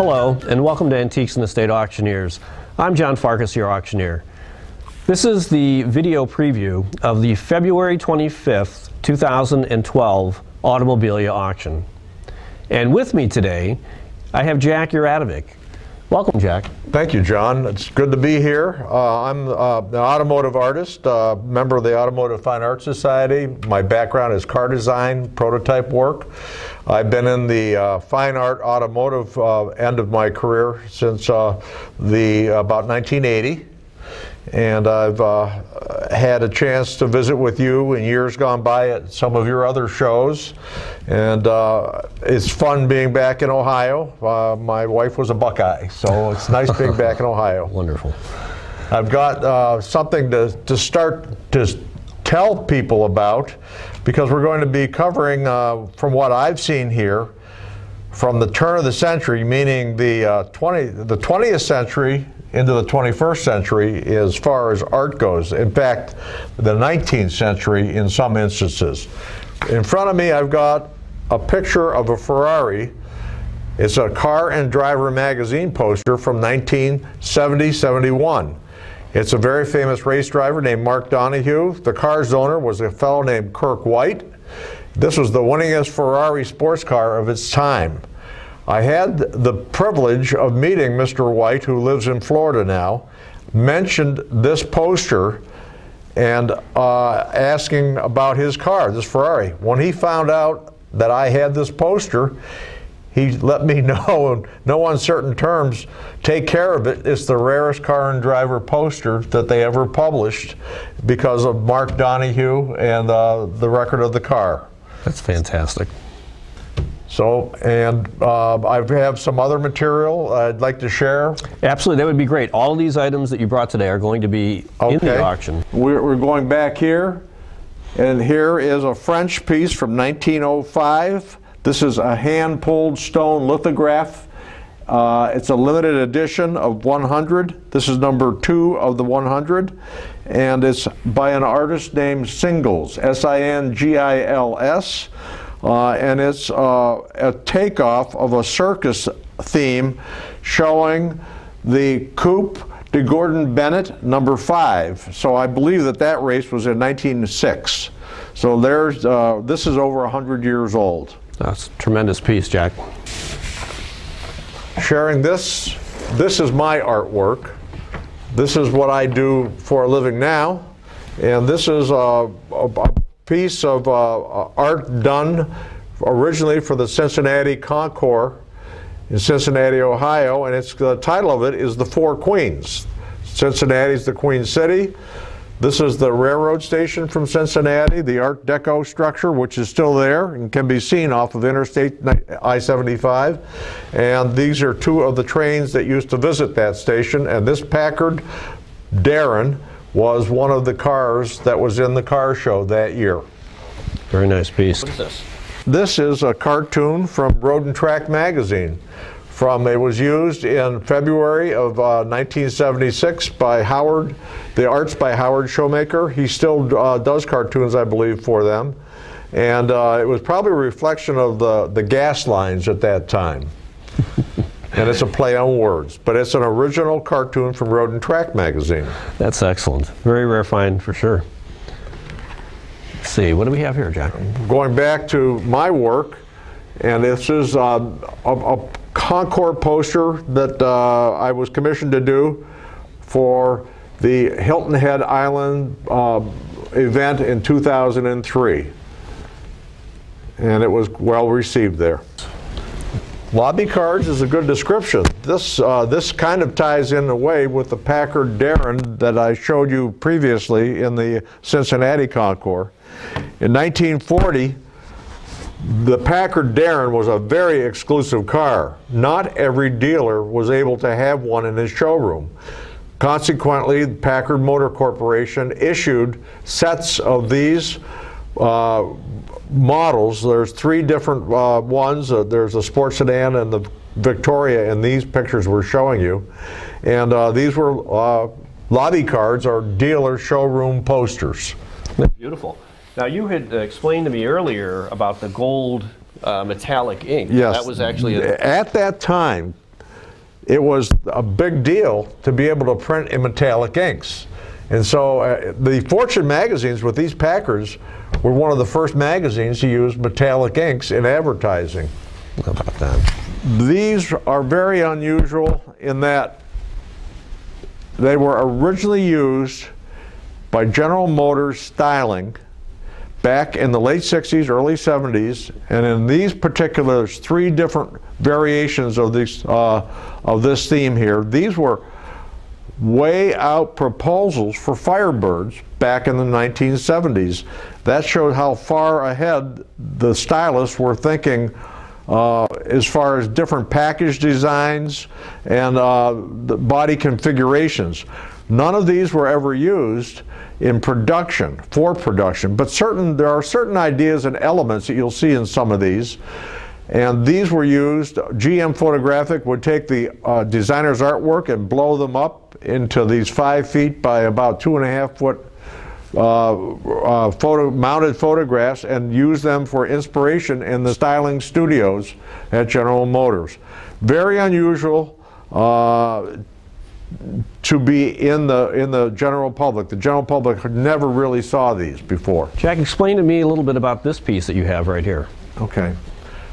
Hello, and welcome to Antiques and Estate Auctioneers. I'm John Farkas, your auctioneer. This is the video preview of the February 25th, 2012 Automobilia auction. And with me today, I have Jack Uradovic. Welcome, Jack. Thank you, John. It's good to be here. I'm an automotive artist, member of the Automotive Fine Art Society. My background is car design, prototype work. I've been in the fine art automotive end of my career since about 1980. And I've had a chance to visit with you in years gone by at some of your other shows. And it's fun being back in Ohio. My wife was a Buckeye, so it's nice being back in Ohio. Wonderful. I've got something to start to tell people about, because we're going to be covering, from what I've seen here, from the turn of the century, meaning the 20th century into the 21st century as far as art goes. In fact, the 19th century in some instances. In front of me, I've got a picture of a Ferrari. It's a Car and Driver magazine poster from 1970-71. It's a very famous race driver named Mark Donohue. The car's owner was a fellow named Kirk White. This was the winningest Ferrari sports car of its time. I had the privilege of meeting Mr. White, who lives in Florida now, mentioned this poster and asking about his car, this Ferrari. When he found out that I had this poster, he let me know in no uncertain terms, take care of it. It's the rarest Car and Driver poster that they ever published because of Mark Donohue and the record of the car. That's fantastic. So, and I have some other material I'd like to share. Absolutely, that would be great. All of these items that you brought today are going to be in the auction. We're going back here, and here is a French piece from 1905. This is a hand-pulled stone lithograph. It's a limited edition of 100. This is number 2 of the 100, and it's by an artist named Singles, S-I-N-G-I-L-S. And it's a takeoff of a circus theme showing the Coupe de Gordon Bennett number 5. So I believe that race was in 1906. So there's this is over 100 years old. That's a tremendous piece, Jack. Sharing this is my artwork. This is what I do for a living now, and this is a piece of art done originally for the Cincinnati Concours in Cincinnati, Ohio, and the title of it is The Four Queens. Cincinnati's the Queen City. This is the railroad station from Cincinnati, the Art Deco structure, which is still there and can be seen off of Interstate I-75. And these are 2 of the trains that used to visit that station, and this Packard Darren was one of the cars that was in the car show that year. Very nice piece. What is this? This is a cartoon from Road and Track magazine. It was used in February of 1976 by Howard, the arts by Howard Showmaker. He still does cartoons, I believe, for them. And it was probably a reflection of the gas lines at that time. And it's a play on words, but it's an original cartoon from Road and Track magazine. That's excellent. Very rare find for sure. Let's see, what do we have here, Jack? Going back to my work, and this is a Concours poster that I was commissioned to do for the Hilton Head Island event in 2003. And it was well received there. Lobby cards is a good description. This kind of ties in a way with the Packard Darren that I showed you previously in the Cincinnati Concours. In 1940, the Packard Darren was a very exclusive car. Not every dealer was able to have one in his showroom. Consequently, Packard Motor Corporation issued sets of these models. There's 3 different ones. There's a sports sedan and the Victoria in these pictures we're showing you. And these were lobby cards or dealer showroom posters. Beautiful. Now you had explained to me earlier about the gold metallic ink. Yes. That was actually at that time, it was a big deal to be able to print in metallic inks. And so the Fortune magazines with these Packards were one of the first magazines to use metallic inks in advertising. How about that? These are very unusual in that they were originally used by General Motors styling back in the late 60s, early 70s, and in these particulars, 3 different variations of this theme here. These were way out proposals for Firebirds back in the 1970s. That showed how far ahead the stylists were thinking as far as different package designs and the body configurations. None of these were ever used in production, for production, but there are certain ideas and elements that you'll see in some of these. And these were used. GM Photographic would take the designer's artwork and blow them up into these 5 feet by about 2.5 foot mounted photographs and use them for inspiration in the styling studios at General Motors. Very unusual to be in the general public. The general public never really saw these before. Jack, explain to me a little bit about this piece that you have right here. Okay.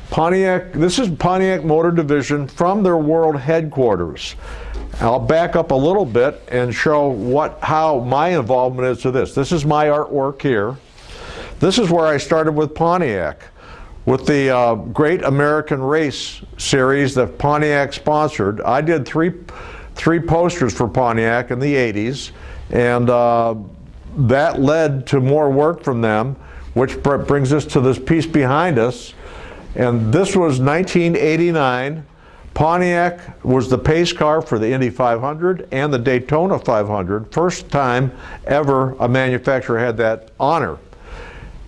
Pontiac, this is Pontiac Motor Division from their world headquarters. I'll back up a little bit and show how my involvement is to this. This is my artwork here. This is where I started with Pontiac, with the Great American Race series that Pontiac sponsored. I did three posters for Pontiac in the 80s, and that led to more work from them, which brings us to this piece behind us. And this was 1989. Pontiac was the pace car for the Indy 500 and the Daytona 500. First time ever a manufacturer had that honor.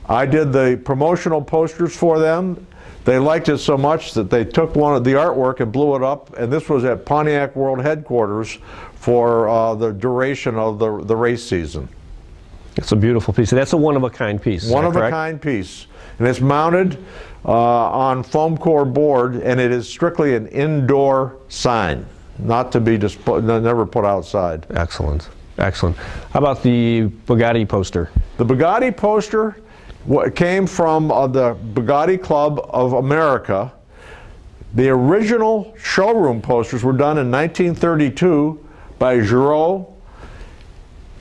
I did the promotional posters for them. They liked it so much that they took one of the artwork and blew it up, and this was at Pontiac World Headquarters for the duration of the race season. It's a beautiful piece. That's a one-of-a-kind piece. One-of-a-kind piece. And it's mounted on foam core board, and it is strictly an indoor sign, not to be never put outside. Excellent. Excellent. How about the Bugatti poster? The Bugatti poster came from the Bugatti Club of America. The original showroom posters were done in 1932 by Giraud.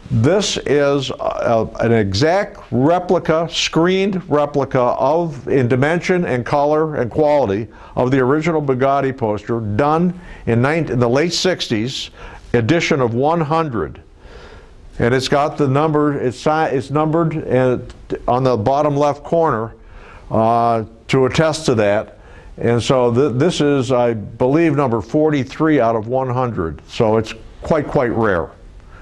This is an exact replica, screened replica in dimension and color and quality of the original Bugatti poster, done in the late 60s, edition of 100. And it's got the number, it's numbered on the bottom left corner to attest to that. And so this is, I believe, number 43 out of 100. So it's quite rare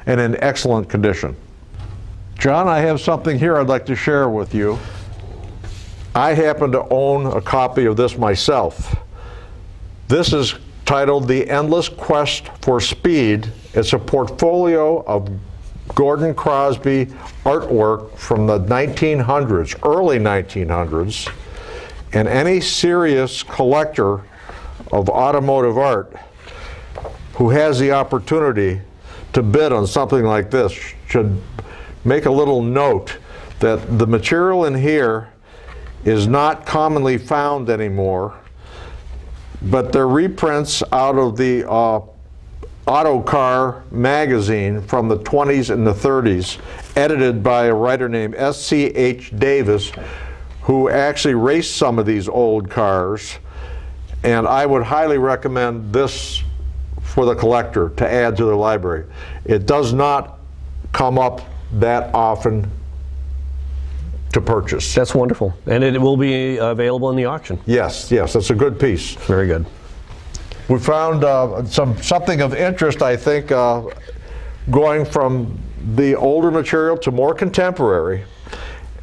and in excellent condition. John, I have something here I'd like to share with you. I happen to own a copy of this myself. This is titled The Endless Quest for Speed. It's a portfolio of Gordon Crosby artwork from the 1900s, early 1900s, and any serious collector of automotive art who has the opportunity to bid on something like this should make a little note that the material in here is not commonly found anymore, but they're reprints out of the Auto Car magazine from the 20s and the 30s, edited by a writer named S.C.H. Davis, who actually raced some of these old cars. And I would highly recommend this for the collector to add to their library. It does not come up that often to purchase. That's wonderful. And it will be available in the auction. Yes, that's a good piece. Very good. We found something of interest, I think, going from the older material to more contemporary.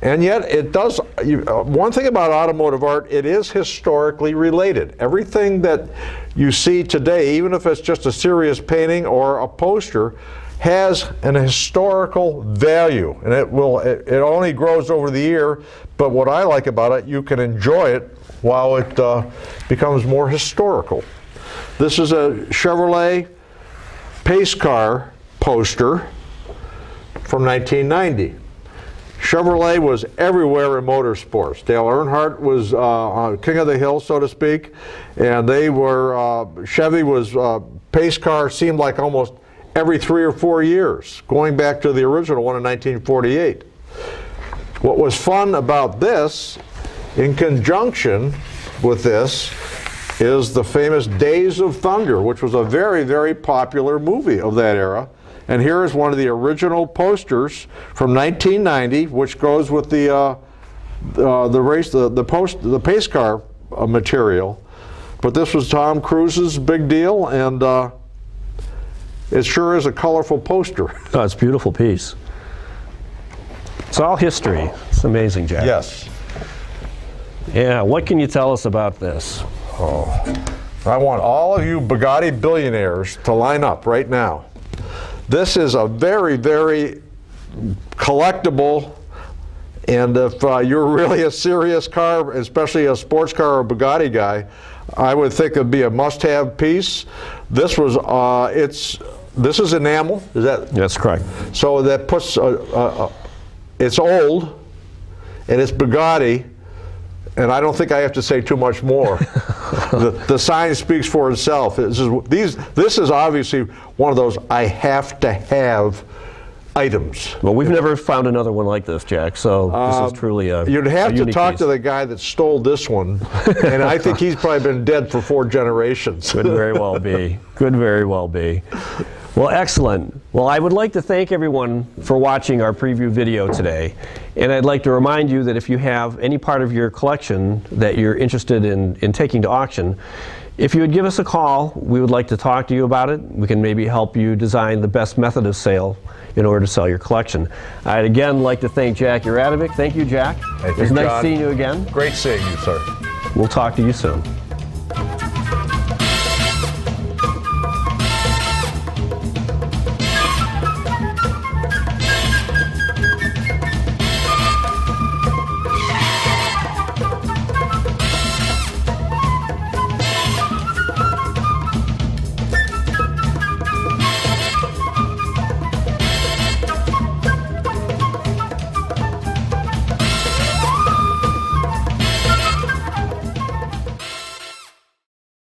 And yet it does, one thing about automotive art, it is historically related. Everything that you see today, even if it's just a serious painting or a poster, has an historical value. And it only grows over the year, but what I like about it, you can enjoy it while it becomes more historical. This is a Chevrolet pace car poster from 1990. Chevrolet was everywhere in motorsports. Dale Earnhardt was king of the hill, so to speak, and they were, Chevy was pace car, seemed like almost every 3 or 4 years, going back to the original one in 1948. What was fun about this, in conjunction with this, is the famous Days of Thunder, which was a very, very popular movie of that era. And here is one of the original posters from 1990, which goes with the pace car material. But this was Tom Cruise's big deal, and it sure is a colorful poster. Oh, it's a beautiful piece. It's all history. It's amazing, Jack. Yes. Yeah, what can you tell us about this? Oh, I want all of you Bugatti billionaires to line up right now. This is a very, very collectible, and if you're really a serious car, especially a sports car or Bugatti guy, I would think it'd be a must-have piece. This was, this is enamel, is that? That's correct. So that puts, it's old, and it's Bugatti, and I don't think I have to say too much more. The sign speaks for itself. This is obviously one of those I have to have items. Well, we've never found another one like this, Jack, so this is truly a You'd have to talk piece. to the guy that stole this one, and I think he's probably been dead for 4 generations. Could very well be. Could very well be. Well, excellent. Well, I would like to thank everyone for watching our preview video today. And I'd like to remind you that if you have any part of your collection that you're interested in taking to auction, if you would give us a call, we would like to talk to you about it. We can maybe help you design the best method of sale in order to sell your collection. I'd again like to thank Jack Uradovic. Thank you, Jack. Thank you, it was nice John. seeing you again. Great seeing you, sir. We'll talk to you soon.